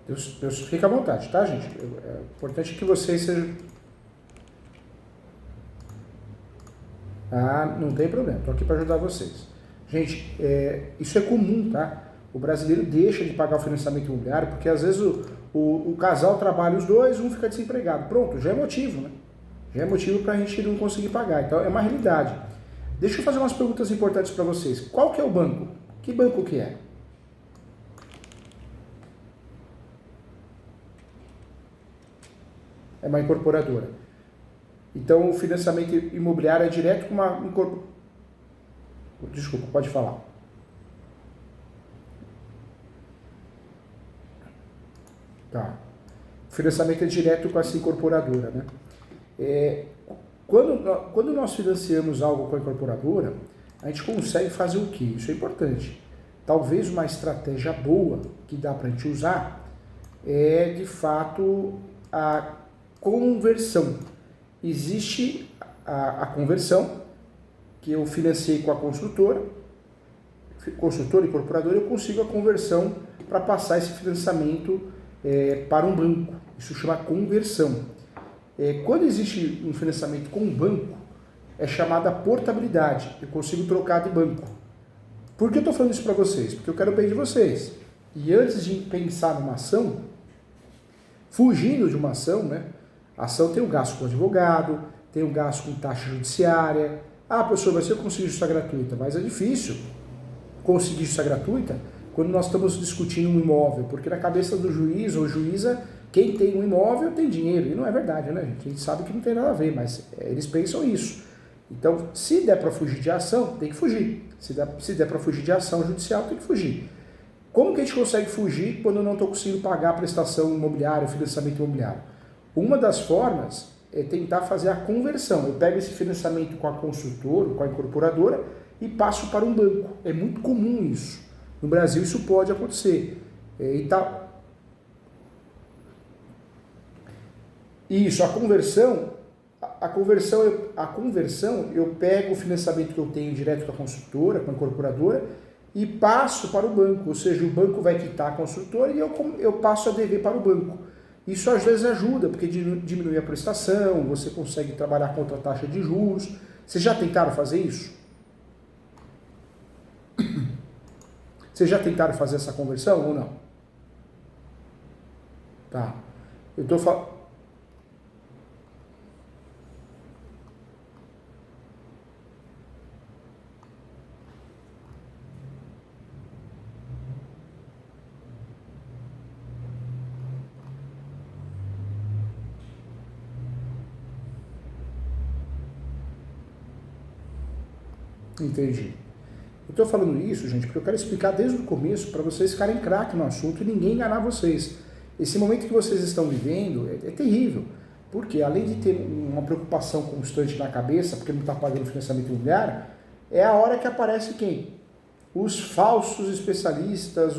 Deus fica à vontade, tá, gente? É importante que vocês sejam... Ah, não tem problema, estou aqui para ajudar vocês. Gente, isso é comum, tá? O brasileiro deixa de pagar o financiamento imobiliário porque às vezes o casal trabalha os dois, um fica desempregado. Pronto, já é motivo, né? Já é motivo para a gente não conseguir pagar. Então é uma realidade. Deixa eu fazer umas perguntas importantes para vocês. Qual que é o banco? Que banco que é? É uma incorporadora. Então o financiamento imobiliário é direto com uma incorporadora. Desculpa, pode falar. Tá. O financiamento é direto com essa incorporadora, né? Quando nós financiamos algo com a incorporadora, a gente consegue fazer o quê? Isso é importante. Talvez uma estratégia boa que dá para a gente usar é, de fato, a conversão. Existe a conversão, que eu financiei com a construtora e incorporadora, eu consigo a conversão para passar esse financiamento para um banco. Isso chama conversão. Quando existe um financiamento com um banco, é chamada portabilidade. Eu consigo trocar de banco. Por que eu estou falando isso para vocês? Porque eu quero o bem de vocês. E antes de pensar numa ação, fugindo de uma ação, né? A ação tem um gasto com advogado, tem um gasto com taxa judiciária. Ah, professor, mas se eu conseguir justiça gratuita? Mas é difícil conseguir justiça gratuita quando nós estamos discutindo um imóvel, porque na cabeça do juiz ou juíza, quem tem um imóvel tem dinheiro. E não é verdade, né, gente? A gente sabe que não tem nada a ver, mas eles pensam isso. Então, se der para fugir de ação, tem que fugir. Se der para fugir de ação judicial, tem que fugir. Como que a gente consegue fugir quando eu não estou conseguindo pagar a prestação imobiliária, o financiamento imobiliário? Uma das formas é tentar fazer a conversão. Eu pego esse financiamento com a construtora, com a incorporadora e passo para um banco. É muito comum isso. No Brasil isso pode acontecer. Isso, a conversão, eu pego o financiamento que eu tenho direto com a construtora, com a incorporadora, e passo para o banco. Ou seja, o banco vai quitar a construtora e eu passo a dever para o banco. Isso às vezes ajuda, porque diminui a prestação, você consegue trabalhar contra a taxa de juros. Vocês já tentaram fazer isso? Vocês já tentaram fazer essa conversão ou não? Tá. Eu estou falando... Entendi. Eu estou falando isso, gente, porque eu quero explicar desde o começo para vocês ficarem craque no assunto e ninguém enganar vocês. Esse momento que vocês estão vivendo é terrível, porque além de ter uma preocupação constante na cabeça, porque não está pagando financiamento imobiliário, é a hora que aparece quem? Os falsos especialistas,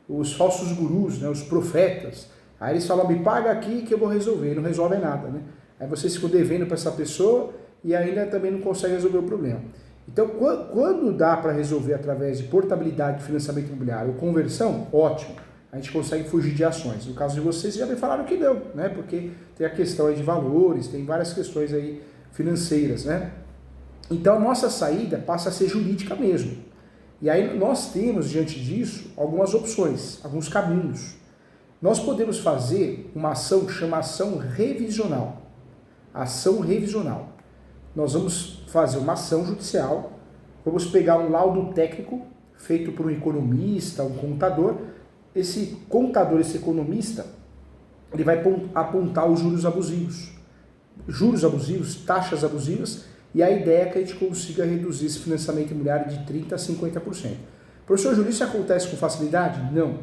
os falsos gurus, né, os profetas. Aí eles falam, me paga aqui que eu vou resolver, e não resolvem nada, né? Aí vocês ficam devendo para essa pessoa e ainda também não conseguem resolver o problema. Então, quando dá para resolver através de portabilidade de financiamento imobiliário ou conversão, ótimo, a gente consegue fugir de ações. No caso de vocês, já me falaram que não, né? Porque tem a questão aí de valores, tem várias questões aí financeiras, né? Então, a nossa saída passa a ser jurídica mesmo. E aí nós temos, diante disso, algumas opções, alguns caminhos. Nós podemos fazer uma ação que chama ação revisional. Ação revisional. Nós vamos fazer uma ação judicial, vamos pegar um laudo técnico feito por um economista, um contador. Esse contador, esse economista, ele vai apontar os juros abusivos, taxas abusivas, e a ideia é que a gente consiga reduzir esse financiamento imobiliário de 30% a 50%. Professor Júlio, isso acontece com facilidade? Não.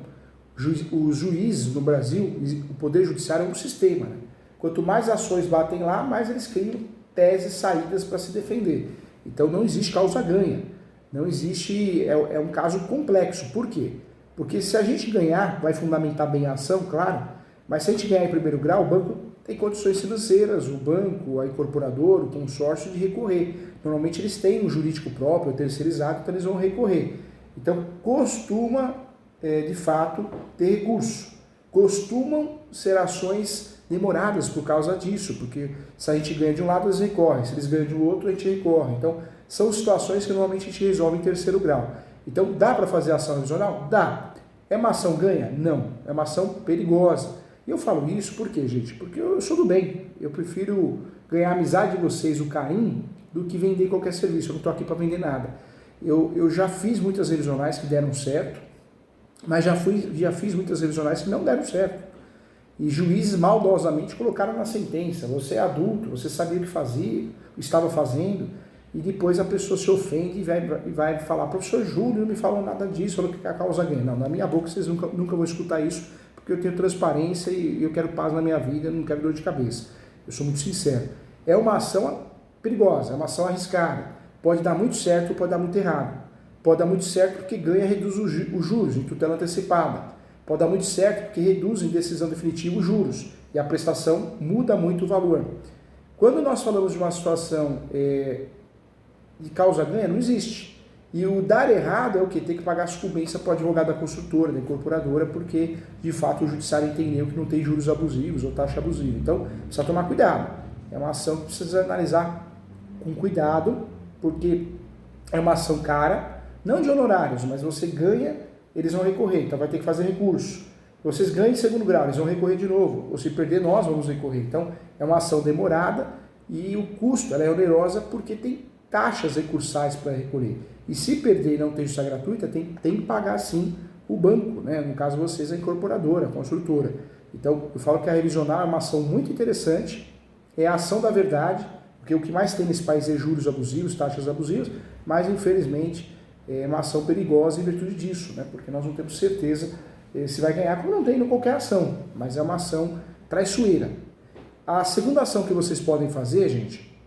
Os juízes no Brasil, o Poder Judiciário é um sistema, né? Quanto mais ações batem lá, mais eles criam teses, saídas para se defender. Então não existe causa-ganha. Não existe, é um caso complexo. Por quê? Porque se a gente ganhar, vai fundamentar bem a ação, claro, mas se a gente ganhar em primeiro grau, o banco tem condições financeiras, o banco, a incorporadora, o consórcio de recorrer. Normalmente eles têm um jurídico próprio, terceirizado, então eles vão recorrer. Então costuma, de fato, ter recurso. costumam ser ações demoradas por causa disso, porque se a gente ganha de um lado, eles recorrem, se eles ganham do outro, a gente recorre. Então, são situações que normalmente a gente resolve em terceiro grau. Então, dá para fazer ação revisional? Dá. É uma ação ganha? Não. É uma ação perigosa. E eu falo isso por quê, gente? Porque eu sou do bem. Eu prefiro ganhar a amizade de vocês, o carinho, do que vender qualquer serviço. Eu não estou aqui para vender nada. Eu já fiz muitas revisionais que deram certo, mas já fiz muitas revisionais que não deram certo. E juízes maldosamente colocaram na sentença: você é adulto, você sabia o que fazia, estava fazendo, e depois a pessoa se ofende e vai falar: professor Júlio não me falou nada disso, falou que a causa ganha. Não, na minha boca vocês nunca vão escutar isso, porque eu tenho transparência e eu quero paz na minha vida, não quero dor de cabeça. Eu sou muito sincero. É uma ação perigosa, é uma ação arriscada. Pode dar muito certo ou pode dar muito errado. Pode dar muito certo porque ganha e reduz os juros em tutela antecipada. Pode dar muito certo porque reduz em decisão definitiva os juros e a prestação muda muito o valor. Quando nós falamos de uma situação de causa-ganha, não existe. E o dar errado é o que? Tem que pagar a sucumbência para o advogado da construtora, da incorporadora, porque de fato o judiciário entendeu que não tem juros abusivos ou taxa abusiva. Então precisa tomar cuidado. É uma ação que precisa analisar com cuidado, porque é uma ação cara, não de honorários, mas você ganha, eles vão recorrer, então vai ter que fazer recurso. Vocês ganham em segundo grau, eles vão recorrer de novo, ou se perder, nós vamos recorrer. Então, é uma ação demorada e o custo, ela é onerosa porque tem taxas recursais para recolher. E se perder e não tem justiça gratuita, tem que pagar sim o banco, né? No caso vocês, a incorporadora, a construtora. Então, eu falo que a revisional é uma ação muito interessante, é a ação da verdade, porque o que mais tem nesse país é juros abusivos, taxas abusivas, mas infelizmente é uma ação perigosa em virtude disso, né? Porque nós não temos certeza se vai ganhar, como não tem em qualquer ação, mas é uma ação traiçoeira. A segunda ação que vocês podem fazer, gente,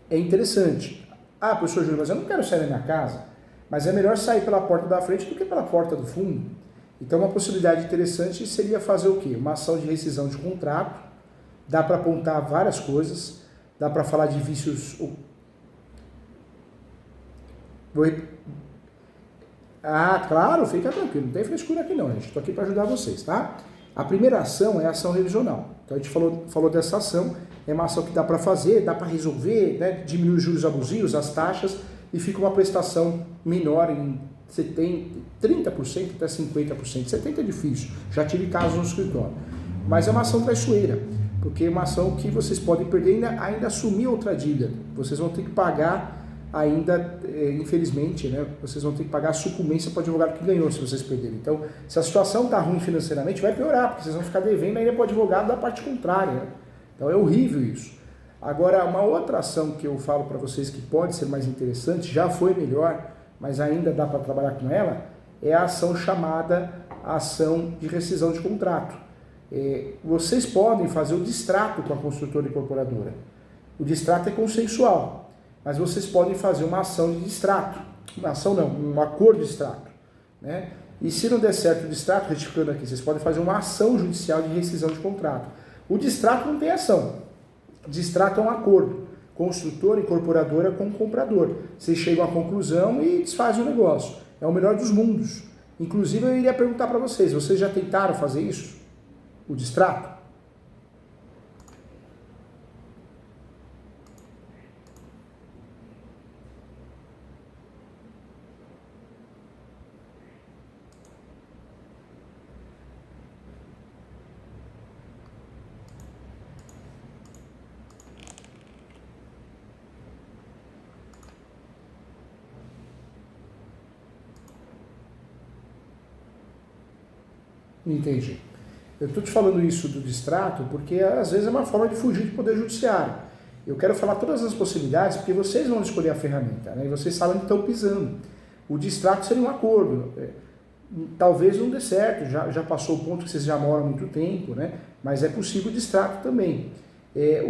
é interessante. Ah, professor Júlio, mas eu não quero sair da minha casa, mas é melhor sair pela porta da frente do que pela porta do fundo. Então uma possibilidade interessante seria fazer o quê? Uma ação de rescisão de contrato, dá para apontar várias coisas, dá para falar de vícios... Ah, claro, fica tranquilo, não tem frescura aqui não, gente. Estou aqui para ajudar vocês, tá? A primeira ação é a ação revisional. Então a gente falou dessa ação, é uma ação que dá para fazer, dá para resolver, né? Diminuir os juros abusivos, as taxas, e fica uma prestação menor em 30% até 50%. 70% é difícil, já tive casos no escritório. Mas é uma ação traiçoeira, porque é uma ação que vocês podem perder e ainda assumir outra dívida. Vocês vão ter que pagar ainda, infelizmente, né, vocês vão ter que pagar a sucumbência para o advogado que ganhou, se vocês perderem. Então, se a situação está ruim financeiramente, vai piorar, porque vocês vão ficar devendo ainda para o advogado da parte contrária. Né? Então, é horrível isso. Agora, uma outra ação que eu falo para vocês que pode ser mais interessante, já foi melhor, mas ainda dá para trabalhar com ela, é a ação chamada ação de rescisão de contrato. Vocês podem fazer o distrato com a construtora incorporadora. O distrato é consensual, mas vocês podem fazer uma ação de distrato. Uma ação não, um acordo de distrato. Né? E se não der certo o distrato, retificando aqui, vocês podem fazer uma ação judicial de rescisão de contrato. O distrato não tem ação. O distrato é um acordo. Construtora, incorporadora com o comprador. Vocês chegam à conclusão e desfazem o negócio. É o melhor dos mundos. Inclusive, eu iria perguntar para vocês já tentaram fazer isso? O distrato? Entendi. Eu estou te falando isso do distrato porque às vezes é uma forma de fugir do poder judiciário. Eu quero falar todas as possibilidades porque vocês vão escolher a ferramenta, né? E vocês sabem que estão pisando. O distrato seria um acordo. Talvez não dê certo, já passou o ponto que vocês já moram há muito tempo, né? Mas é possível o distrato também.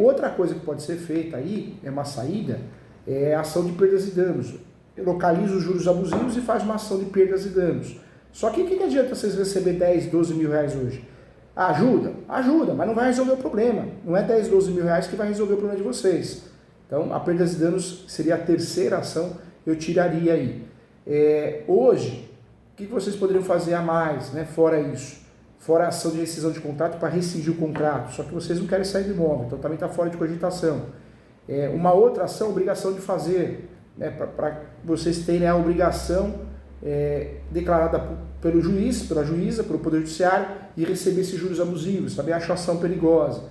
Outra coisa que pode ser feita aí, é uma saída, é a ação de perdas e danos. Localiza os juros abusivos e faz uma ação de perdas e danos. Só que o que adianta vocês receber 10, 12 mil reais hoje? Ajuda? Ajuda, mas não vai resolver o problema. Não é 10, 12 mil reais que vai resolver o problema de vocês. Então, a perdas e danos seria a terceira ação, eu tiraria aí. Hoje, o que vocês poderiam fazer a mais, né, fora isso? fora a ação de rescisão de contrato para rescindir o contrato, só que vocês não querem sair do imóvel, então também está fora de cogitação. Uma outra ação, obrigação de fazer, né, para vocês terem a obrigação declarada pelo juiz, pela juíza, pelo Poder Judiciário, e receber esses juros abusivos, também acho ação perigosa.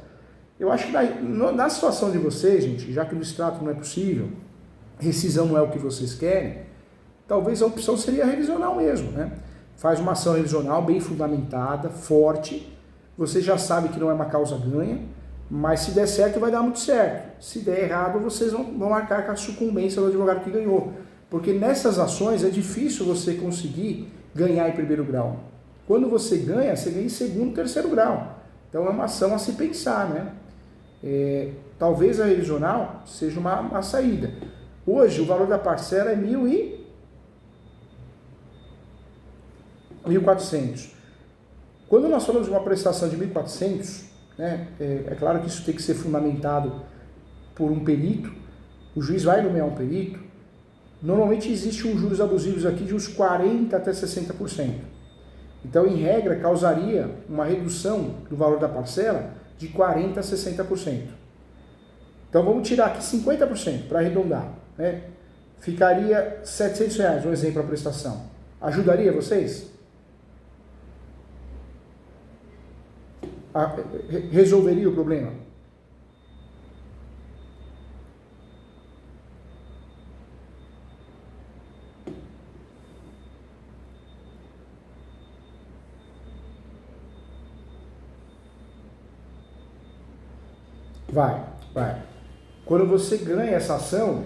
Eu acho que na situação de vocês, gente, já que no extrato não é possível, rescisão não é o que vocês querem, talvez a opção seria revisional mesmo, né? Faz uma ação revisional bem fundamentada, forte, você já sabe que não é uma causa ganha, mas se der certo vai dar muito certo. Se der errado, vocês vão arcar com a sucumbência do advogado que ganhou. Porque nessas ações é difícil você conseguir ganhar em primeiro grau. Quando você ganha em segundo, terceiro grau. Então é uma ação a se pensar, né? Talvez a revisional seja uma saída. Hoje o valor da parcela é 1.400. Quando nós falamos de uma prestação de 1.400, né, é claro que isso tem que ser fundamentado por um perito, o juiz vai nomear um perito. Normalmente existe uns juros abusivos aqui de uns 40% até 60%. Então, em regra, causaria uma redução do valor da parcela de 40% a 60%. Então, vamos tirar aqui 50% para arredondar, né? Ficaria R$ 700, um exemplo, a prestação. Ajudaria vocês? Resolveria o problema? Vai. Quando você ganha essa ação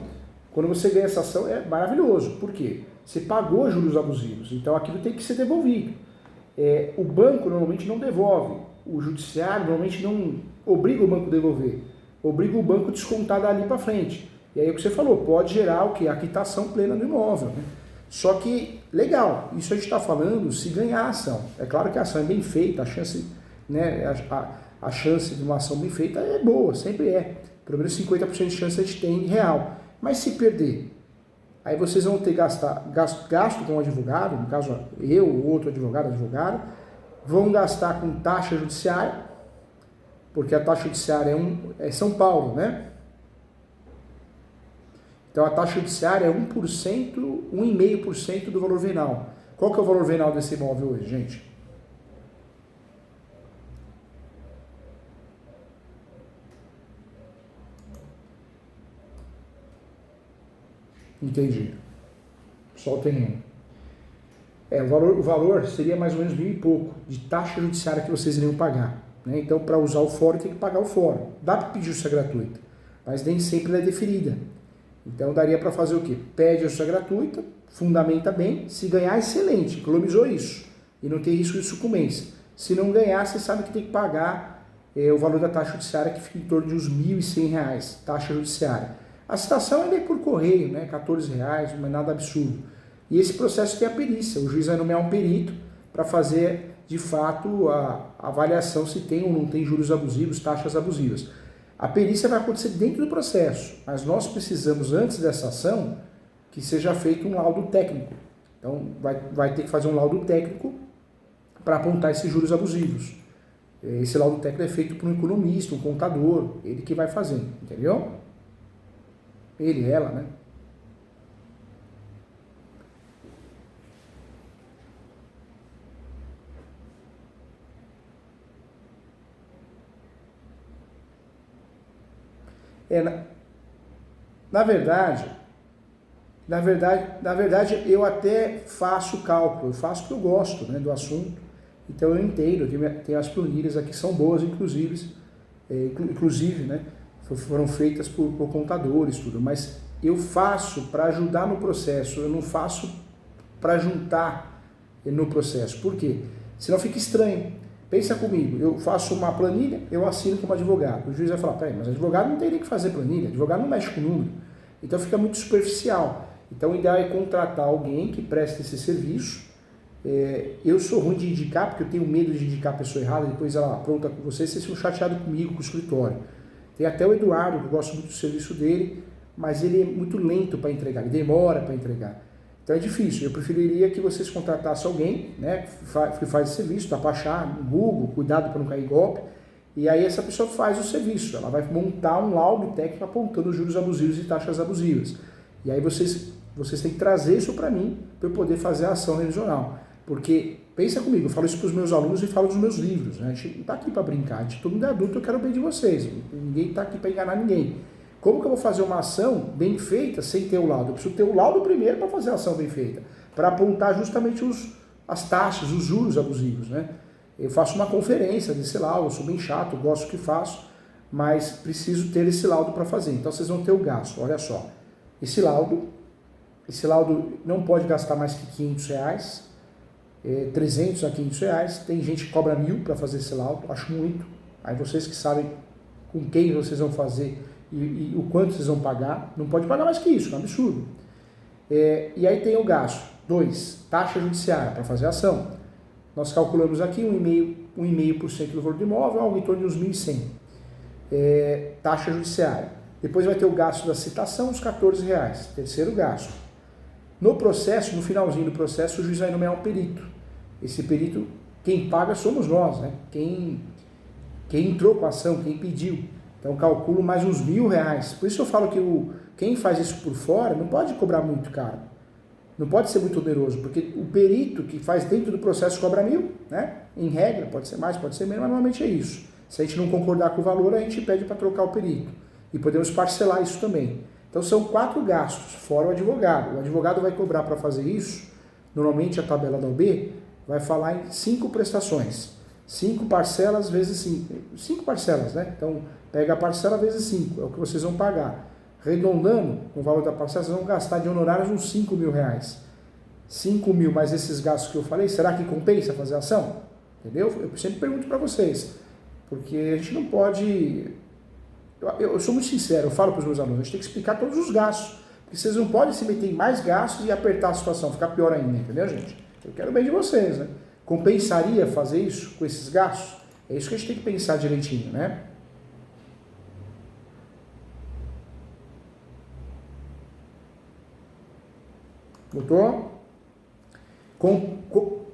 é maravilhoso. Por quê? Você pagou juros abusivos, então aquilo tem que ser devolvido. O banco normalmente não devolve, o judiciário normalmente não obriga o banco a devolver, obriga o banco a descontar dali para frente. E aí o que você falou, pode gerar o quê? A quitação plena do imóvel, né? Só que, legal, isso a gente está falando se ganhar a ação. É claro que a ação é bem feita, a chance, né, a chance de uma ação bem feita é boa, sempre é. Pelo menos 50% de chance a gente tem real. Mas se perder, aí vocês vão ter gasto com o advogado, no caso eu ou outro advogado, vão gastar com taxa judiciária, porque a taxa judiciária é São Paulo, né? Então a taxa judiciária é 1%, 1,5% do valor venal. Qual que é o valor venal desse imóvel hoje, gente? Entendi. Só tem um. O valor seria mais ou menos 1.000 e pouco de taxa judiciária que vocês iriam pagar, né? Então, para usar o fórum, tem que pagar o fórum. Dá para pedir justiça gratuita, mas nem sempre ela é deferida. Então, daria para fazer o quê? Pede a justiça gratuita, fundamenta bem, se ganhar, excelente, economizou isso, e não tem risco de sucumbência. Se não ganhar, você sabe que tem que pagar o valor da taxa judiciária, que fica em torno de uns R$ 1.100, taxa judiciária. A citação ainda é por correio, né? R$14, não é nada absurdo. E esse processo tem a perícia. O juiz vai nomear um perito para fazer, de fato, a avaliação se tem ou não tem juros abusivos, taxas abusivas. A perícia vai acontecer dentro do processo, mas nós precisamos, antes dessa ação, que seja feito um laudo técnico. Então, vai ter que fazer um laudo técnico para apontar esses juros abusivos. Esse laudo técnico é feito por um economista, um contador, ele que vai fazer, entendeu? Ele, ela, né? Na verdade, eu até faço cálculo, eu faço porque eu gosto, né, do assunto, então eu entendo, eu tenho as planilhas aqui, são boas, inclusive, né, foram feitas por contadores, tudo, mas eu faço para ajudar no processo, eu não faço para juntar no processo. Por quê? Senão fica estranho. Pensa comigo, eu faço uma planilha, eu assino como advogado. O juiz vai falar, peraí, mas advogado não tem nem que fazer planilha, advogado não mexe com número. Então fica muito superficial. Então o ideal é contratar alguém que preste esse serviço. Eu sou ruim de indicar, porque eu tenho medo de indicar a pessoa errada, depois ela pronta com vocês ficam chateados comigo, com o escritório. Tem até o Eduardo, que eu gosto muito do serviço dele, mas ele é muito lento para entregar, ele demora para entregar. Então é difícil. Eu preferiria que vocês contratassem alguém, né, que faz esse serviço, tapachar no Google, cuidado para não cair golpe. E aí essa pessoa faz o serviço. Ela vai montar um laudo técnico apontando juros abusivos e taxas abusivas. E aí vocês têm que trazer isso para mim, para eu poder fazer a ação revisional. Porque, pensa comigo, eu falo isso para os meus alunos e falo dos meus livros. Né? A gente não está aqui para brincar, todo mundo é adulto, eu quero o bem de vocês. Ninguém está aqui para enganar ninguém. Como que eu vou fazer uma ação bem feita sem ter o laudo? Eu preciso ter o laudo primeiro para fazer a ação bem feita, para apontar justamente as taxas, os juros abusivos. Né? Eu faço uma conferência desse laudo, eu sou bem chato, gosto do que faço, mas preciso ter esse laudo para fazer. Então vocês vão ter o gasto, olha só. Esse laudo não pode gastar mais que R$500, 300 a R$500. Tem gente que cobra 1.000 para fazer esse laudo, acho muito. Aí vocês que sabem com quem vocês vão fazer e o quanto vocês vão pagar, não pode pagar mais que isso, é um absurdo. E aí tem o gasto. 2, taxa judiciária para fazer a ação. Nós calculamos aqui 1,5% do valor do imóvel, algo em torno de uns 1.100. Taxa judiciária. Depois vai ter o gasto da citação, uns R$14. Terceiro gasto. No processo, no finalzinho do processo, o juiz vai nomear um perito. Esse perito, quem paga somos nós, né? Quem entrou com a ação, quem pediu. Então calculo mais uns R$1.000. Por isso eu falo que quem faz isso por fora não pode cobrar muito caro. Não pode ser muito oneroso, porque o perito que faz dentro do processo cobra 1.000, né? Em regra, pode ser mais, pode ser menos, mas normalmente é isso. Se a gente não concordar com o valor, a gente pede para trocar o perito. E podemos parcelar isso também. Então são 4 gastos, fora o advogado. O advogado vai cobrar para fazer isso, normalmente a tabela da OB vai falar em 5 prestações. 5 parcelas vezes 5. 5 parcelas, né? Então pega a parcela vezes 5, é o que vocês vão pagar. Arredondando, com o valor da parcela, vocês vão gastar de honorários uns R$5.000. 5.000 mais esses gastos que eu falei, será que compensa fazer a ação? Entendeu? Eu sempre pergunto para vocês, porque a gente não pode... Eu sou muito sincero, eu falo para os meus alunos, a gente tem que explicar todos os gastos, porque vocês não podem se meter em mais gastos e apertar a situação, ficar pior ainda, entendeu, gente? Eu quero o bem de vocês, né? Compensaria fazer isso com esses gastos? É isso que a gente tem que pensar direitinho, né? Notou?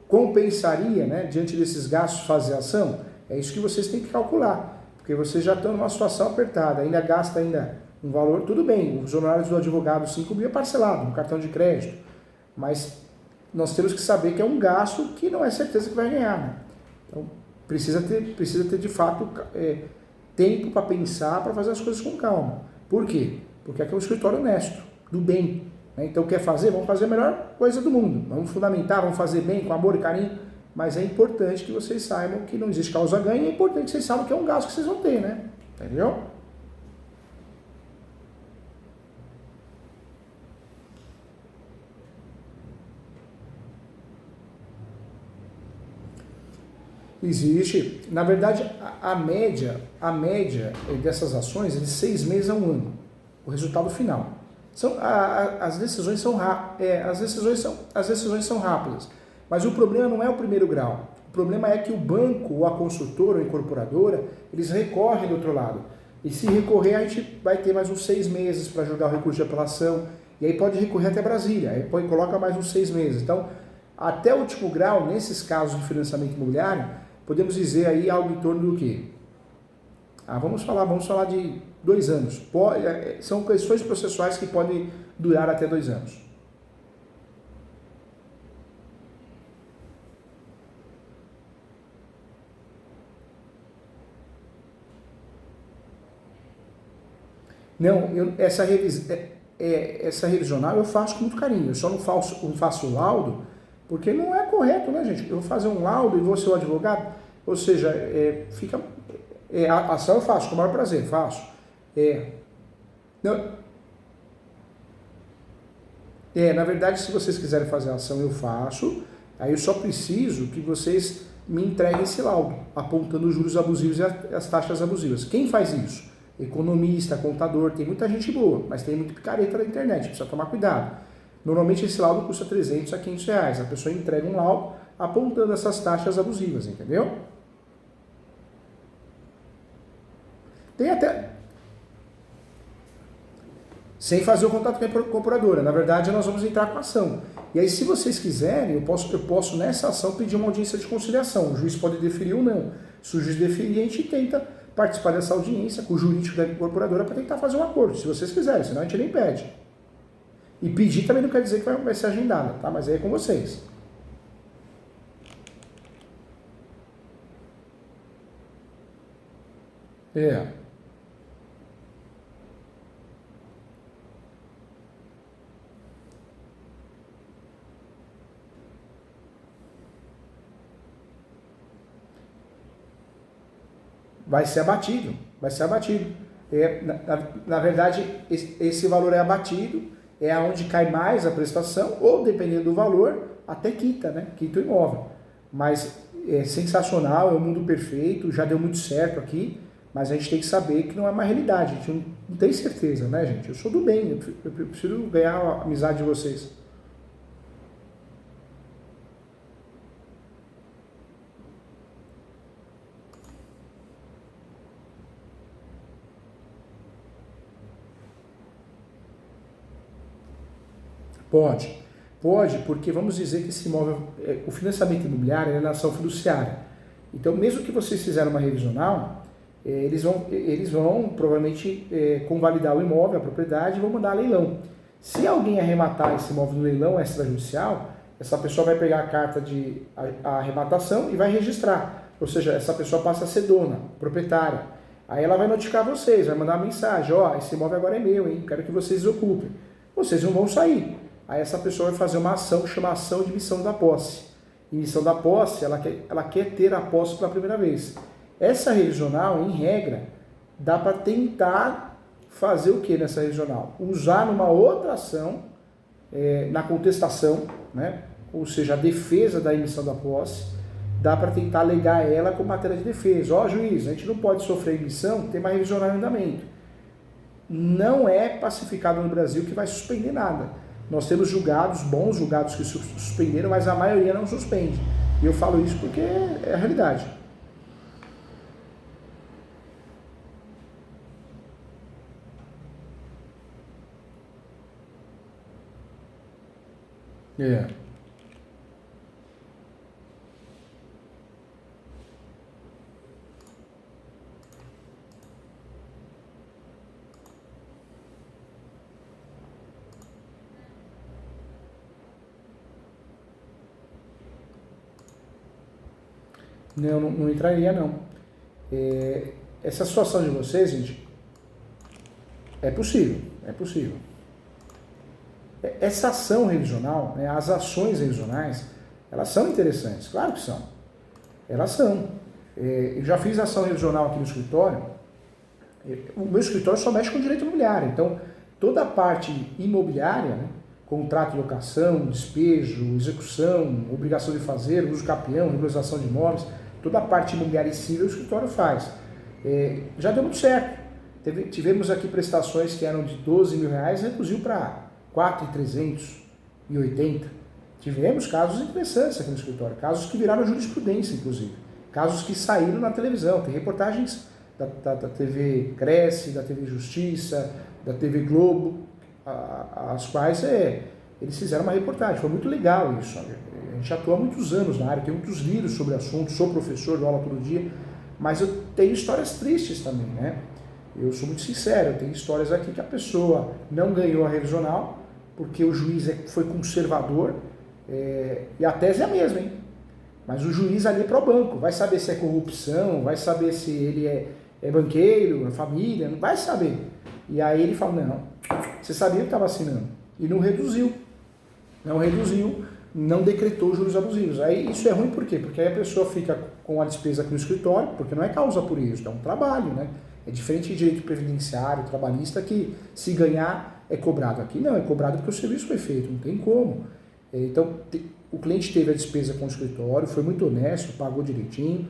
Compensaria, né, diante desses gastos, fazer ação? É isso que vocês têm que calcular, porque vocês já estão numa situação apertada, ainda gasta um valor, tudo bem, os honorários do advogado 5.000 é parcelado no cartão de crédito, mas nós temos que saber que é um gasto que não é certeza que vai ganhar. Né? Então, precisa ter de fato tempo para pensar, para fazer as coisas com calma. Por quê? Porque aqui é um escritório honesto, do bem. Então quer fazer? Vamos fazer a melhor coisa do mundo. Vamos fundamentar, vamos fazer bem, com amor e carinho. Mas é importante que vocês saibam que não existe causa-ganho, é importante que vocês saibam que é um gasto que vocês vão ter, né? Entendeu? Existe. Na verdade, a média dessas ações é de 6 meses a 1 ano. O resultado final. As decisões são rápidas, mas o problema não é o primeiro grau. O problema é que o banco, ou a construtora, ou a incorporadora, eles recorrem do outro lado. E se recorrer, a gente vai ter mais uns 6 meses para julgar o recurso de apelação, e aí pode recorrer até Brasília, aí coloca mais uns 6 meses. Então, até o último grau, nesses casos de financiamento imobiliário, podemos dizer aí algo em torno do quê? Vamos falar de 2 anos. São questões processuais que podem durar até 2 anos. Não, essa revisional eu faço com muito carinho. Eu só não faço o laudo porque não é correto, né, gente? Eu vou fazer um laudo e vou ser o advogado, ou seja, a ação eu faço com o maior prazer, faço. Na verdade, se vocês quiserem fazer a ação, eu faço. Aí eu só preciso que vocês me entreguem esse laudo, apontando os juros abusivos e as taxas abusivas. Quem faz isso? Economista, contador, tem muita gente boa, mas tem muito picareta na internet, precisa tomar cuidado. Normalmente esse laudo custa 300 a R$500. A pessoa entrega um laudo apontando essas taxas abusivas, entendeu? Tem até... sem fazer o contato com a incorporadora. Na verdade, nós vamos entrar com a ação. E aí, se vocês quiserem, eu posso nessa ação pedir uma audiência de conciliação. O juiz pode deferir ou não. Se o juiz deferir, a gente tenta participar dessa audiência com o jurídico da incorporadora para tentar fazer um acordo, se vocês quiserem, senão a gente nem pede. E pedir também não quer dizer que vai ser agendada, tá? Mas aí é com vocês. Vai ser abatido, vai ser abatido. Na verdade, esse valor é abatido, é aonde cai mais a prestação, ou dependendo do valor, até quita, né? Quita o imóvel. Mas é sensacional, é um mundo perfeito, já deu muito certo aqui, mas a gente tem que saber que não é uma realidade, a gente não tem certeza, né, gente? Eu sou do bem, eu preciso ganhar a amizade de vocês. Pode, porque vamos dizer que esse imóvel, o financiamento imobiliário é na ação fiduciária. Então, mesmo que vocês fizeram uma revisional, eles vão provavelmente convalidar o imóvel, a propriedade, e vão mandar a leilão. Se alguém arrematar esse imóvel no leilão extrajudicial, essa pessoa vai pegar a carta de arrematação e vai registrar. Ou seja, essa pessoa passa a ser dona, proprietária. Aí ela vai notificar vocês, vai mandar uma mensagem, esse imóvel agora é meu, hein? Quero que vocês ocupem. Vocês não vão sair. Aí essa pessoa vai fazer uma ação que chama ação de missão da posse. E missão da posse, ela quer ter a posse pela primeira vez. Essa revisional, em regra, dá para tentar fazer o que nessa revisional? Usar numa outra ação, na contestação, né? Ou seja, a defesa da emissão da posse, dá para tentar alegar ela com matéria de defesa. Juiz, a gente não pode sofrer emissão, tem uma revisional em andamento. Não é pacificado no Brasil que vai suspender nada. Nós temos julgados, bons julgados que suspenderam, mas a maioria não suspende. E eu falo isso porque é a realidade. Não entraria, não. Essa situação de vocês, gente, é possível. Essa ação revisional, né, as ações revisionais, elas são interessantes, claro que são. Elas são. Eu já fiz ação revisional aqui no escritório. O meu escritório só mexe com direito imobiliário, então toda a parte imobiliária, né, contrato de locação, despejo, execução, obrigação de fazer, uso capião, regularização de imóveis, toda a parte imobiliária e civil o escritório faz. Já deu muito certo. Tivemos aqui prestações que eram de R$12 mil, reduziu para R$4.380. Tivemos casos interessantes aqui no escritório, casos que viraram jurisprudência, inclusive. Casos que saíram na televisão. Tem reportagens da TV Cresce, da TV Justiça, da TV Globo, as quais eles fizeram uma reportagem. Foi muito legal isso. A gente atua há muitos anos na área, tem muitos livros sobre o assunto, sou professor, dou aula todo dia, mas eu tenho histórias tristes também, né? Eu sou muito sincero, eu tenho histórias aqui que a pessoa não ganhou a revisional, porque o juiz foi conservador, e a tese é a mesma, hein? Mas o juiz ali é pro banco, vai saber se é corrupção, vai saber se ele é banqueiro, é família, não vai saber. E aí ele fala, não, você sabia que estava assinando. E não reduziu, não decretou juros abusivos. Aí isso é ruim por quê? Porque aí a pessoa fica com a despesa aqui no escritório, porque não é causa por isso, é um trabalho, né? É diferente de direito previdenciário, trabalhista, que se ganhar é cobrado. Aqui não, é cobrado porque o serviço foi feito, não tem como. Então, o cliente teve a despesa com o escritório, foi muito honesto, pagou direitinho,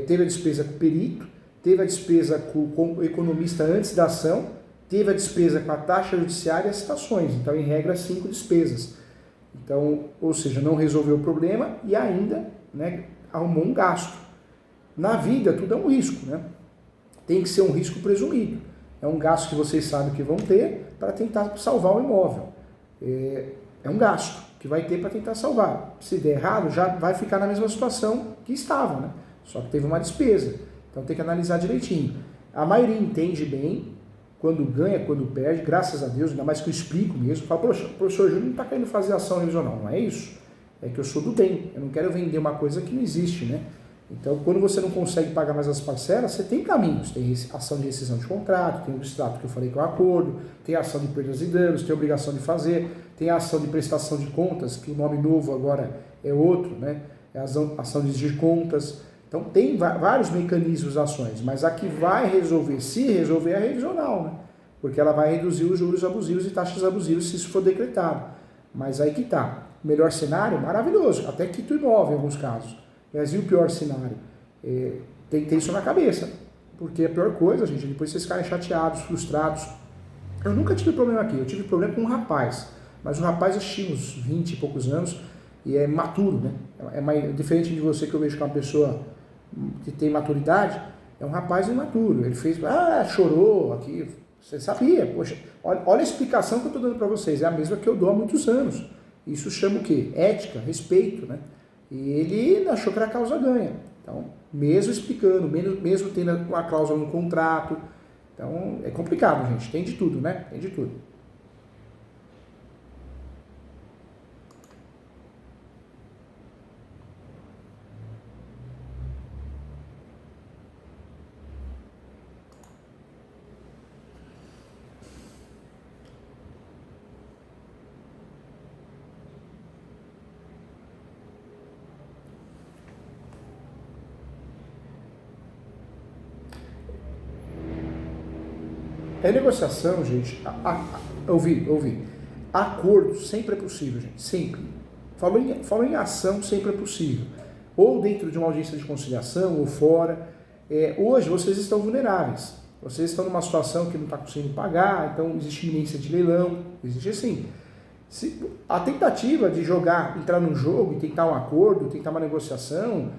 teve a despesa com o perito, teve a despesa com o economista antes da ação, teve a despesa com a taxa judiciária e as citações. Então, em regra, 5 despesas. Então, ou seja, não resolveu o problema e ainda, né, arrumou um gasto. Na vida, tudo é um risco, né? Tem que ser um risco presumido. é um gasto que vocês sabem que vão ter para tentar salvar o imóvel. É um gasto que vai ter para tentar salvar. Se der errado, já vai ficar na mesma situação que estava, né? Só que teve uma despesa. Então tem que analisar direitinho. A maioria entende bem quando ganha, quando perde, graças a Deus, ainda mais que eu explico mesmo. Falo, poxa, o professor Júlio não está querendo fazer ação revisional. Não é isso. É que eu sou do bem. Eu não quero vender uma coisa que não existe, né? Então, quando você não consegue pagar mais as parcelas, você tem caminhos. Tem ação de rescisão de contrato, tem o extrato que eu falei que é o acordo, tem a ação de perdas e danos, tem a obrigação de fazer, tem a ação de prestação de contas, que o nome novo agora é outro, né? É a ação de exigir contas. Então, tem vários mecanismos de ações, mas a que vai resolver, se resolver, é a revisional, né? Porque ela vai reduzir os juros abusivos e taxas abusivas se isso for decretado. Mas aí que tá. O melhor cenário, maravilhoso, até quita o imóvel em alguns casos. Mas e o pior cenário? Tem que ter isso na cabeça. Porque a pior coisa, gente, depois vocês ficarem chateados, frustrados. Eu nunca tive problema aqui, eu tive problema com um rapaz. Mas o rapaz eu tinha uns 20 e poucos anos e é maturo, né? É mais diferente de você que eu vejo que é uma pessoa que tem maturidade, é um rapaz imaturo. Ele fez, chorou aqui. Você sabia, poxa, olha a explicação que eu estou dando para vocês, é a mesma que eu dou há muitos anos. Isso chama o quê? Ética, respeito, né? E ele achou que era causa ganha. Então, mesmo explicando, mesmo tendo uma cláusula no contrato. Então, é complicado, gente. Tem de tudo, né? Tem de tudo. É negociação, gente. Ouvi. Acordo sempre é possível, gente. Sempre. Falou em ação, sempre é possível. Ou dentro de uma audiência de conciliação, ou fora. Hoje vocês estão vulneráveis. Vocês estão numa situação que não está conseguindo pagar, então existe iminência de leilão. Existe assim. A tentativa de entrar num jogo e tentar um acordo, tentar uma negociação,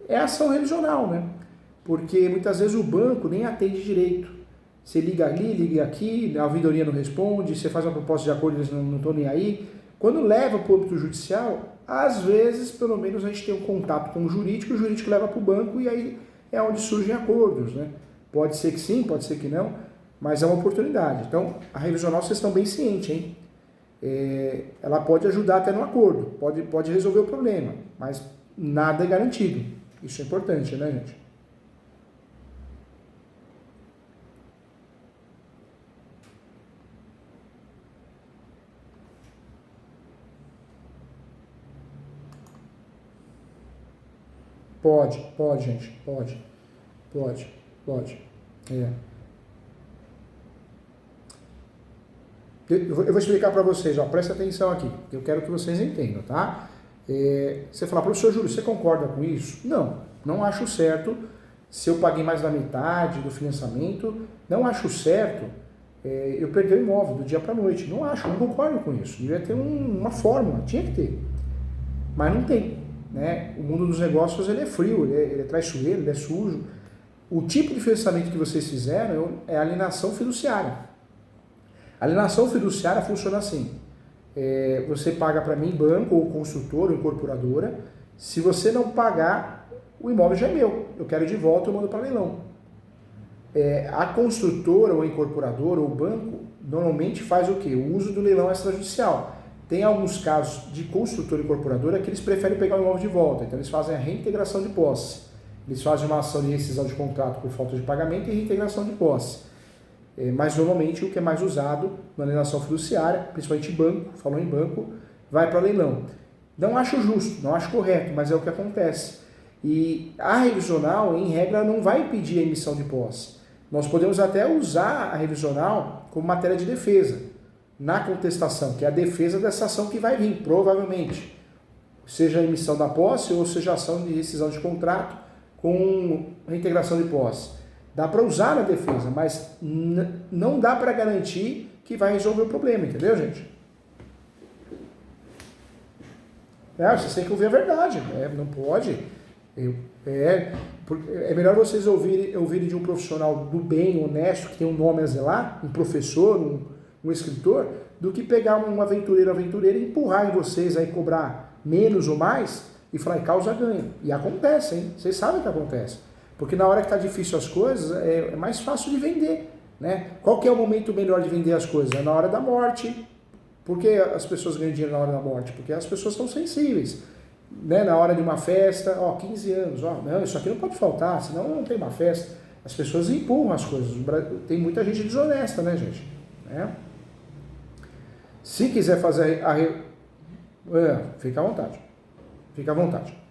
é ação revisional, né? Porque muitas vezes o banco nem atende direito. Você liga ali, liga aqui, a ouvidoria não responde, você faz uma proposta de acordo, eles não estão nem aí. Quando leva para o âmbito judicial, às vezes, pelo menos, a gente tem um contato com o jurídico leva para o banco e aí é onde surgem acordos, né? Pode ser que sim, pode ser que não, mas é uma oportunidade. Então, a revisional, vocês estão bem cientes, hein? Ela pode ajudar até no acordo, pode resolver o problema, mas nada é garantido. Isso é importante, né, gente? Pode, gente, pode. Eu vou explicar para vocês, presta atenção aqui, eu quero que vocês entendam, tá? Você fala, professor Júlio, você concorda com isso? Não acho certo. Se eu paguei mais da metade do financiamento, não acho certo eu perder o imóvel do dia para a noite. Não concordo com isso. Devia ter uma fórmula, tinha que ter. Mas não tem. Né? O mundo dos negócios ele é frio, ele é traiçoeiro, ele é sujo. O tipo de financiamento que vocês fizeram é alienação fiduciária. A alienação fiduciária funciona assim. Você paga para mim, banco, ou construtor, ou incorporadora. Se você não pagar, o imóvel já é meu. Eu quero de volta, eu mando para leilão. A construtora, ou a incorporadora, ou o banco, normalmente faz o quê? O uso do leilão extrajudicial. Tem alguns casos de construtora e incorporadora que eles preferem pegar o imóvel de volta. Então eles fazem a reintegração de posse. Eles fazem uma ação de rescisão de contrato por falta de pagamento e reintegração de posse. Mas normalmente o que é mais usado na alienação fiduciária, principalmente banco, falou em banco, vai para leilão. Não acho justo, não acho correto, mas é o que acontece. E a revisional, em regra, não vai impedir a emissão de posse. Nós podemos até usar a revisional como matéria de defesa na contestação, que é a defesa dessa ação que vai vir, provavelmente. Seja a emissão da posse ou seja a ação de rescisão de contrato com reintegração de posse. Dá para usar na defesa, mas não dá para garantir que vai resolver o problema, entendeu, gente? Vocês têm que ouvir a verdade, não pode. É melhor vocês ouvirem de um profissional do bem, honesto, que tem um nome a zelar, um professor, um escritor, do que pegar um aventureiro e empurrar em vocês, aí cobrar menos ou mais e falar, causa ganho. E acontece, hein? Vocês sabem que acontece. Porque na hora que está difícil as coisas, é mais fácil de vender. Né? Qual que é o momento melhor de vender as coisas? É na hora da morte. Por que as pessoas ganham dinheiro na hora da morte? Porque as pessoas estão sensíveis. Né? Na hora de uma festa, 15 anos, não, isso aqui não pode faltar, senão não tem uma festa. As pessoas empurram as coisas. Tem muita gente desonesta, né, gente? Né? Se quiser fazer fica à vontade. Fica à vontade.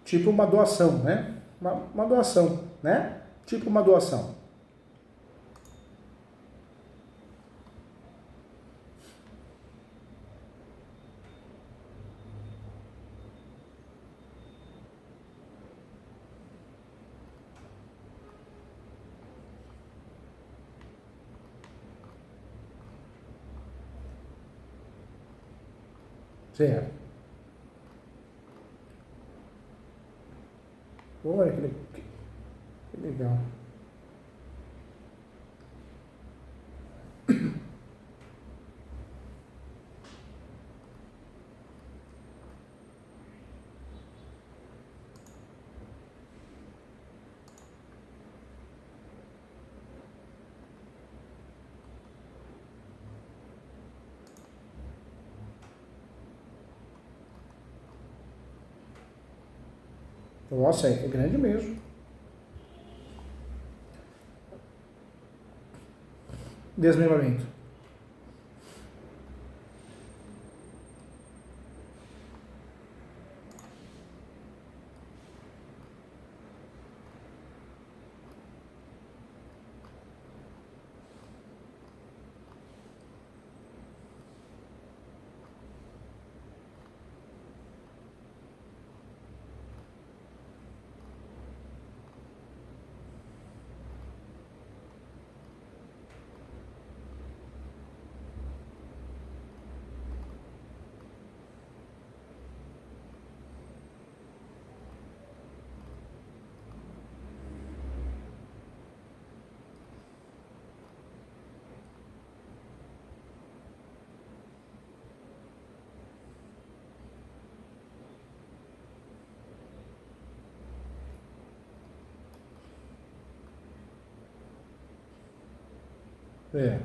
Tipo uma doação, né? Uma doação, né? Tipo uma doação. Certo. Olha que legal. Nossa, é grande mesmo. Desmembramento. É.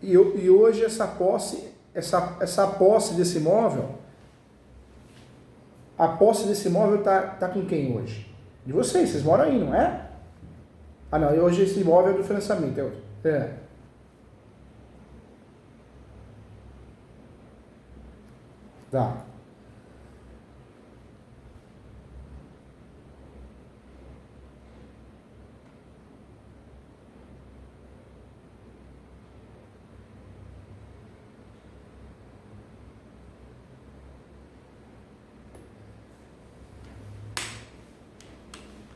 E hoje essa posse desse imóvel, a posse desse imóvel tá com quem hoje? De vocês moram aí, não é? Ah não, e hoje esse imóvel é do financiamento, é outro. É. Tá.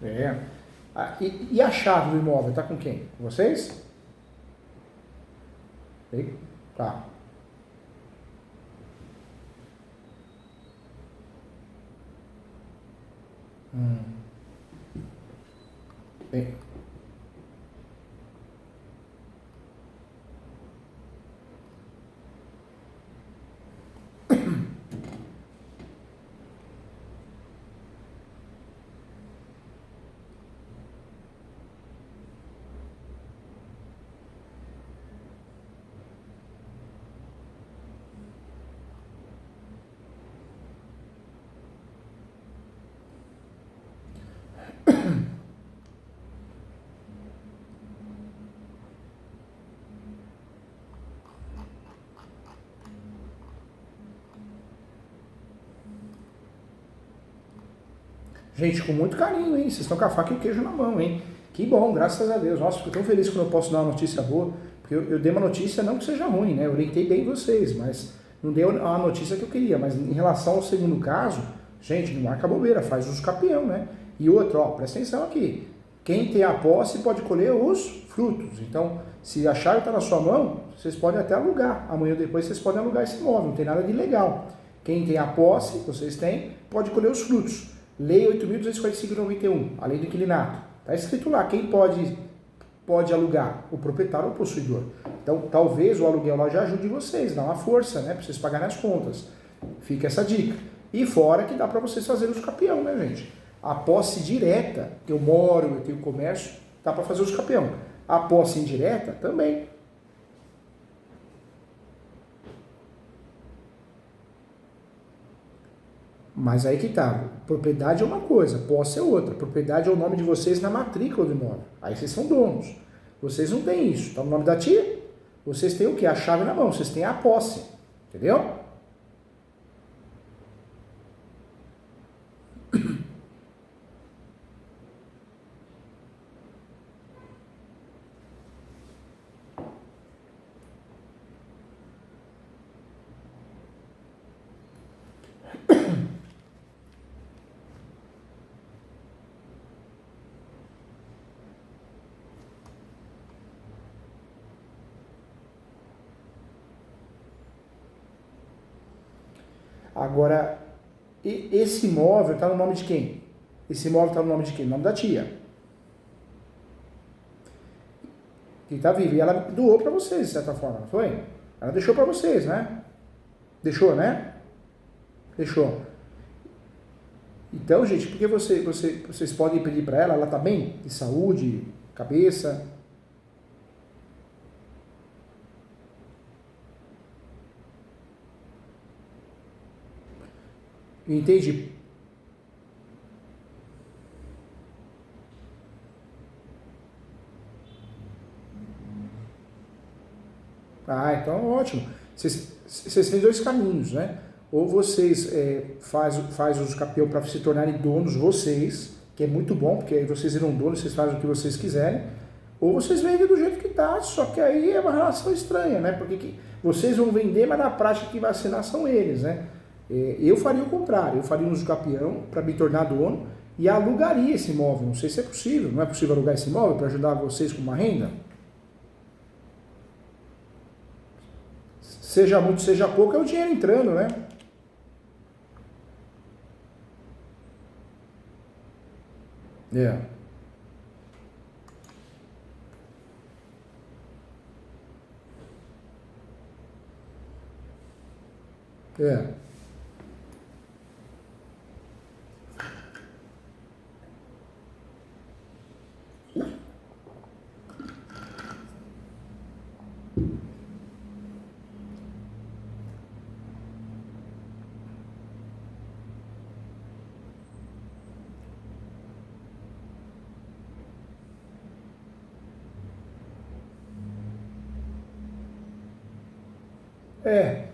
É. Ah, e a chave do imóvel tá com quem? Com vocês? E, tá. Hum. Bem, gente, com muito carinho, hein? Vocês estão com a faca e o queijo na mão, hein? Que bom, graças a Deus. Nossa, fico tão feliz quando eu posso dar uma notícia boa, porque eu dei uma notícia, não que seja ruim, né? Eu orientei bem vocês, mas não deu a notícia que eu queria. Mas em relação ao segundo caso, gente, não marca bobeira, faz uso capião, né? E outro, ó, presta atenção aqui. Quem tem a posse pode colher os frutos. Então, se a chave está na sua mão, vocês podem até alugar. Amanhã ou depois vocês podem alugar esse imóvel, não tem nada de ilegal. Quem tem a posse, vocês têm, pode colher os frutos. Lei 8.245/91, a lei do inquilinato. Está escrito lá, quem pode alugar? O proprietário ou o possuidor. Então, talvez o aluguel lá já ajude vocês, dá uma força, né, para vocês pagarem as contas. Fica essa dica. E fora que dá para vocês fazerem os capião, né, gente? A posse direta, que eu moro, eu tenho comércio, dá para fazer os capião. A posse indireta, também. Mas aí que tá, propriedade é uma coisa, posse é outra. Propriedade é o nome de vocês na matrícula do imóvel. Aí vocês são donos. Vocês não têm isso. Tá no nome da tia? Vocês têm o quê? A chave na mão, vocês têm a posse. Entendeu? Agora, esse imóvel está no nome de quem? Esse imóvel está no nome de quem? No nome da tia. Que está viva. E ela doou para vocês, de certa forma, não foi? Ela deixou para vocês, né? Deixou, né? Deixou. Então, gente, porque vocês podem pedir para ela está bem? De saúde, cabeça? Entende? Ah, então ótimo. Vocês têm dois caminhos, né? Ou vocês faz os capião para se tornarem donos vocês, que é muito bom, porque aí vocês viram donos, vocês fazem o que vocês quiserem, ou vocês vendem do jeito que tá, só que aí é uma relação estranha, né? Porque vocês vão vender, mas na prática quem vai assinar são eles, né? Eu faria o contrário, eu faria um uso capião para me tornar dono e alugaria esse imóvel. Não sei se é possível, não é possível alugar esse imóvel para ajudar vocês com uma renda? Seja muito, seja pouco, é o dinheiro entrando, né? É. É. É,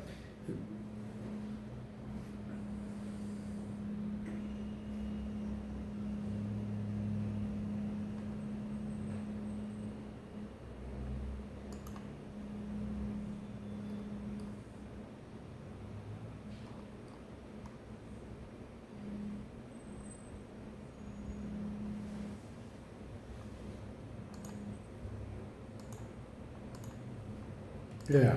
é.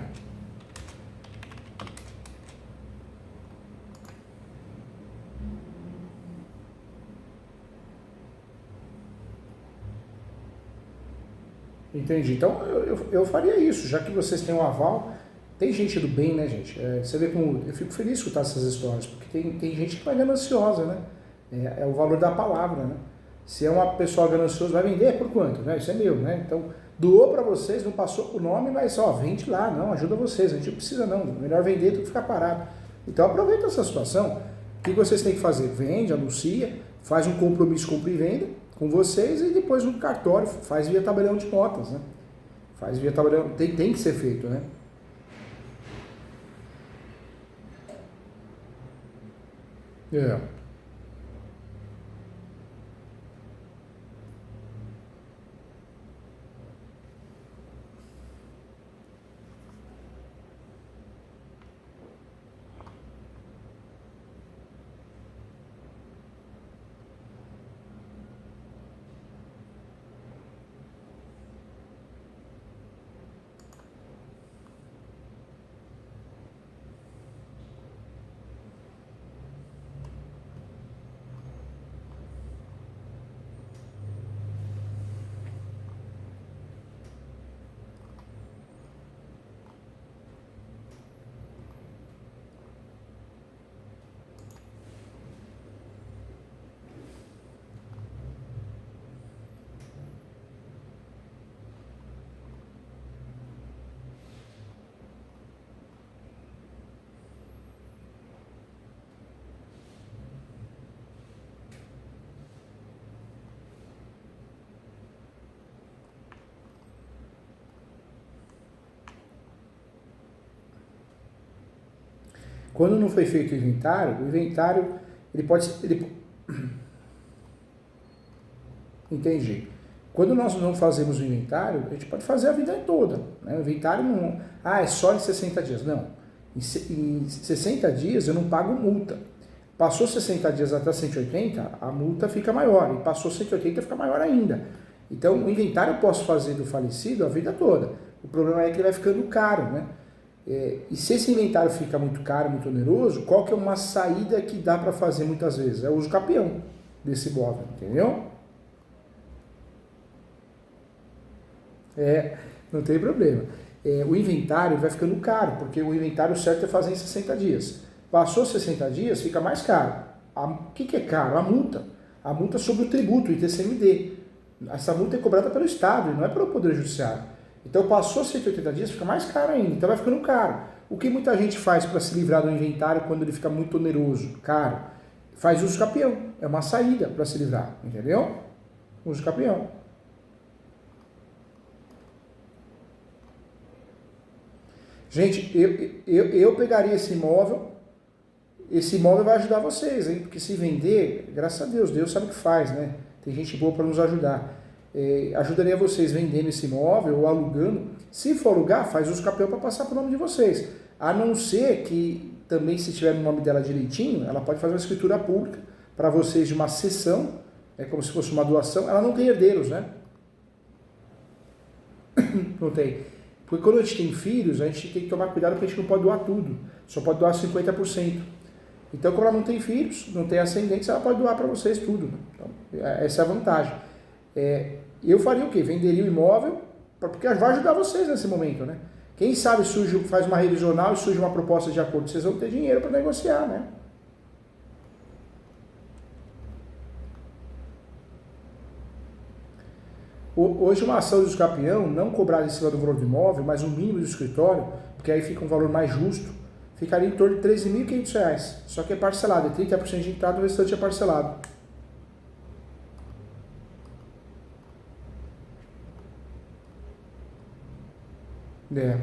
Entendi. Então eu faria isso, já que vocês têm um aval. Tem gente do bem, né, gente? Você vê como. Eu fico feliz de escutar essas histórias, porque tem gente que vai gananciosa, né? É o valor da palavra, né? Se é uma pessoa gananciosa, vai vender por quanto? Né? Isso é meu, né? Então, doou para vocês, não passou o nome, mas ó, vende lá, não, ajuda vocês, a gente não precisa não, melhor vender do que ficar parado. Então aproveita essa situação. O que vocês têm que fazer? Vende, anuncia, faz um compromisso compra e venda com vocês e depois no cartório faz via tabelião de notas, né? Faz via tabelião, tem que ser feito, né? É. Quando não foi feito o inventário, ele pode. Entendi. Quando nós não fazemos o inventário, a gente pode fazer a vida toda. Né? O inventário não. Ah, é só em 60 dias. Não. Em 60 dias eu não pago multa. Passou 60 dias até 180, a multa fica maior. E passou 180, fica maior ainda. Então, o inventário eu posso fazer do falecido a vida toda. O problema é que ele vai ficando caro, né? E se esse inventário fica muito caro, muito oneroso, qual que é uma saída que dá para fazer muitas vezes? É o uso capião desse imóvel, entendeu? Não tem problema. O inventário vai ficando caro, porque o inventário certo é fazer em 60 dias. Passou 60 dias, fica mais caro. O que é caro? A multa. A multa sobre o tributo, o ITCMD. Essa multa é cobrada pelo Estado e não é pelo Poder Judiciário. Então passou 180 dias, fica mais caro ainda. Então vai ficando caro. O que muita gente faz para se livrar do inventário quando ele fica muito oneroso, caro? Faz uso capião. É uma saída para se livrar, entendeu? Uso capião. Gente, eu pegaria esse imóvel vai ajudar vocês, hein? Porque se vender, graças a Deus, Deus sabe o que faz, né? Tem gente boa para nos ajudar. Ajudaria vocês vendendo esse imóvel ou alugando. Se for alugar, faz uso capião para passar para o nome de vocês. A não ser que também, se tiver no nome dela direitinho, ela pode fazer uma escritura pública para vocês de uma cessão, é como se fosse uma doação. Ela não tem herdeiros, né? Não tem. Porque quando a gente tem filhos, a gente tem que tomar cuidado porque a gente não pode doar tudo. Só pode doar 50%. Então, como ela não tem filhos, não tem ascendentes, ela pode doar para vocês tudo. Então, essa é a vantagem. Eu faria o quê? Venderia o imóvel, porque vai ajudar vocês nesse momento, né? Quem sabe faz uma revisional e surge uma proposta de acordo, vocês vão ter dinheiro para negociar, né? Hoje uma ação do escapião, não cobrada em cima do valor do imóvel, mas o mínimo do escritório, porque aí fica um valor mais justo, ficaria em torno de R$ 13.500. Só que é parcelado, é 30% de entrada, o restante é parcelado. É.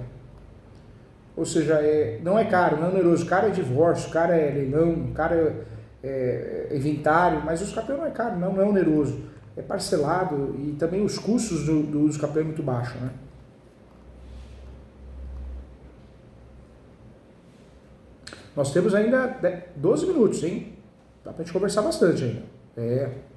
Ou seja, não é caro, não é oneroso. Caro é divórcio, caro é leilão, caro é inventário, mas o uso capião não é caro, não é oneroso. É parcelado e também os custos do uso capião é muito baixo, né? Nós temos ainda 12 minutos, hein? Dá pra gente conversar bastante ainda. É.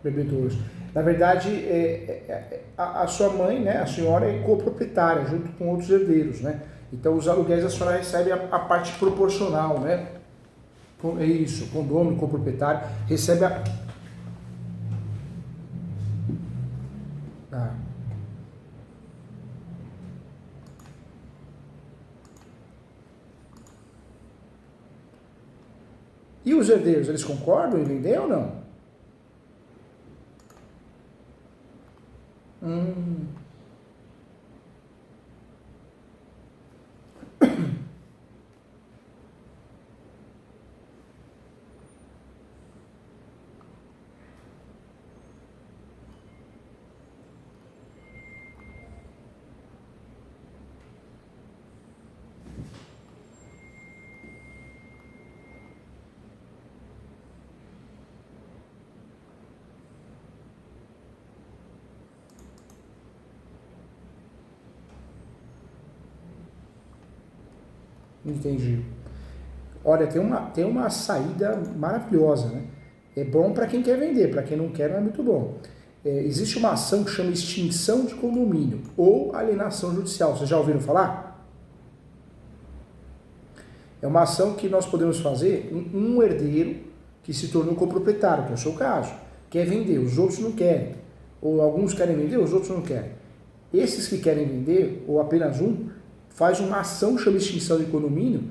Bebedouros. Na verdade, a sua mãe, né, a senhora é coproprietária, junto com outros herdeiros, né? Então, os aluguéis a senhora recebe a parte proporcional, né? É isso, condômino, coproprietário, recebe a... Ah. E os herdeiros, eles concordam em vender ou não? Hum. Entendi. Olha, tem uma saída maravilhosa, né? É bom para quem quer vender, para quem não quer não é muito bom. Existe uma ação que chama extinção de condomínio ou alienação judicial. Vocês já ouviram falar? É uma ação que nós podemos fazer um herdeiro que se tornou coproprietário, que é o seu caso, quer vender, os outros não querem. Ou alguns querem vender, os outros não querem. Esses que querem vender, ou apenas um, faz uma ação que chama extinção de condomínio,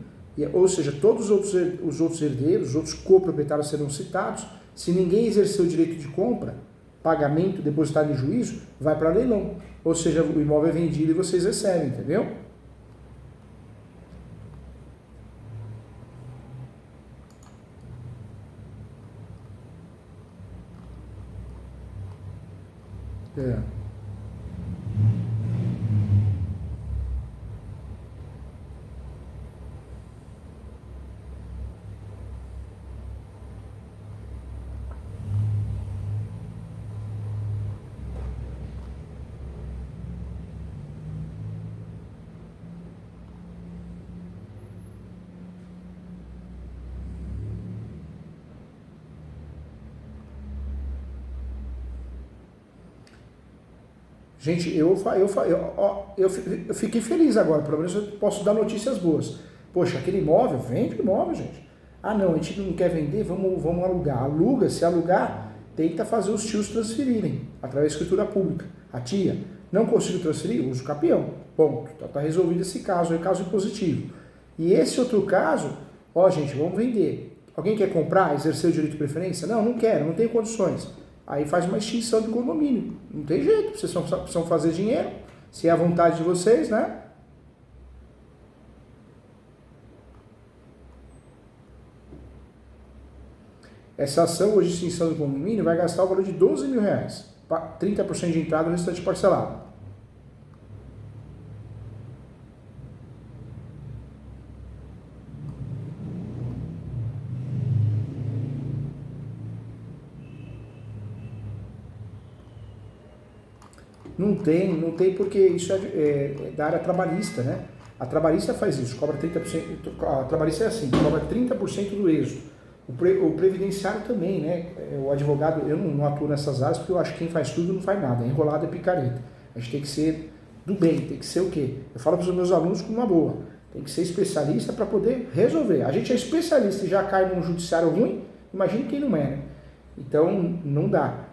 ou seja, todos os outros herdeiros, os outros coproprietários serão citados. Se ninguém exerceu o direito de compra, pagamento depositado em juízo, vai para leilão. Ou seja, o imóvel é vendido e vocês recebem, entendeu? É. Gente, eu fiquei feliz agora, pelo menos eu posso dar notícias boas. Poxa, aquele imóvel, vende o imóvel, gente. Ah não, a gente não quer vender, vamos alugar. Aluga, se alugar, tenta fazer os tios transferirem, através da escritura pública. A tia, não consigo transferir, usa o capião. Ponto, tá resolvido esse caso, é caso positivo. E esse outro caso, ó gente, vamos vender. Alguém quer comprar, exercer o direito de preferência? Não, não quero, não tenho condições. Aí faz uma extinção de condomínio. Não tem jeito, vocês precisam fazer dinheiro, se é a vontade de vocês, né? Essa ação hoje de extinção de condomínio vai gastar o valor de R$12.000. 30% de entrada, o restante parcelado. Não tem porque isso é da área trabalhista, né? A trabalhista faz isso, cobra 30%, a trabalhista é assim, cobra 30% do êxito. O previdenciário também, né? O advogado, eu não atuo nessas áreas porque eu acho que quem faz tudo não faz nada, enrolado é picareta. A gente tem que ser do bem, tem que ser o quê? Eu falo para os meus alunos com uma boa, tem que ser especialista para poder resolver. A gente é especialista e já cai num judiciário ruim, imagine quem não é, né? Então, não dá.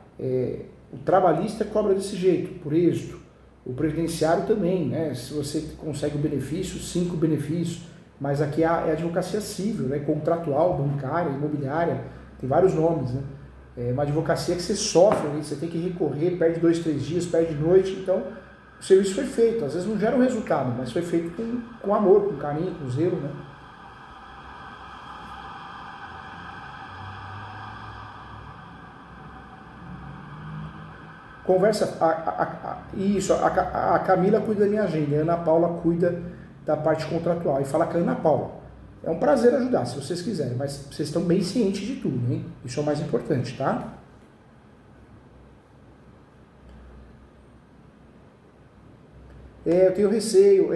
O trabalhista cobra desse jeito, por êxito. O previdenciário também, né? Se você consegue o benefício, 5 benefícios, mas aqui é a advocacia civil, né? Contratual, bancária, imobiliária, tem vários nomes, né? É uma advocacia que você sofre, né? Você tem que recorrer, perde 2, 3 dias, perde noite, então o serviço foi feito, às vezes não gera um resultado, mas foi feito com amor, com carinho, com zelo, né? Conversa, a Camila cuida da minha agenda, a Ana Paula cuida da parte contratual. E fala com a Ana Paula. É um prazer ajudar, se vocês quiserem, mas vocês estão bem cientes de tudo, hein? Isso é o mais importante, tá? Eu tenho receio,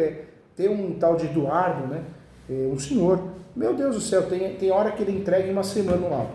tem um tal de Eduardo, né? Um senhor, meu Deus do céu, tem hora que ele entrega em uma semana no laudo.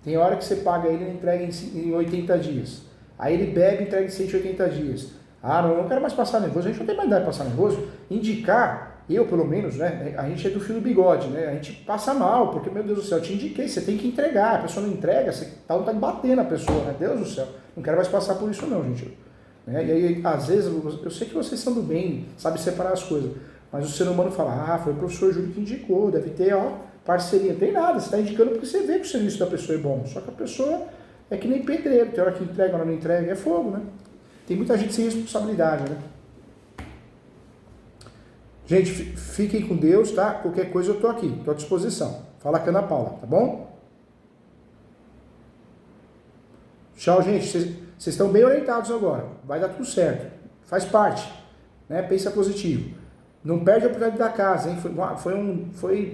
Tem hora que você paga ele e entrega em 80 dias. Aí ele bebe e entrega em 180 dias. Ah, não quero mais passar nervoso. A gente não tem mais idade de passar nervoso. Indicar, eu pelo menos, né? A gente é do fio do bigode, né? A gente passa mal, porque, meu Deus do céu, eu te indiquei, você tem que entregar. A pessoa não entrega, você tá vontade de bater na pessoa, né? Deus do céu, não quero mais passar por isso não, gente. Né? E aí, às vezes, eu sei que vocês são do bem, sabe separar as coisas, mas o ser humano fala, foi o professor Júlio que indicou, deve ter, parceria. Não tem nada, você está indicando porque você vê que o serviço da pessoa é bom, só que a pessoa é que nem pedreiro, tem hora que entrega, hora não entrega, é fogo, né? Tem muita gente sem responsabilidade, né? Gente, fiquem com Deus, tá? Qualquer coisa eu tô aqui, tô à disposição. Fala com a Ana Paula, tá bom? Tchau, gente. Vocês estão bem orientados agora. Vai dar tudo certo. Faz parte, né? Pensa positivo. Não perde a oportunidade da casa, hein?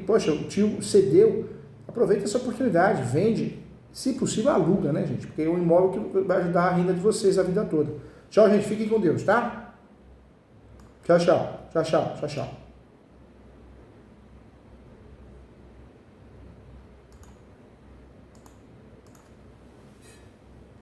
Poxa, o tio cedeu. Aproveita essa oportunidade, vende. Se possível, aluga, né, gente? Porque é um imóvel que vai ajudar a renda de vocês a vida toda. Tchau, gente. Fiquem com Deus, tá? Tchau, tchau. Tchau, tchau. Tchau, tchau.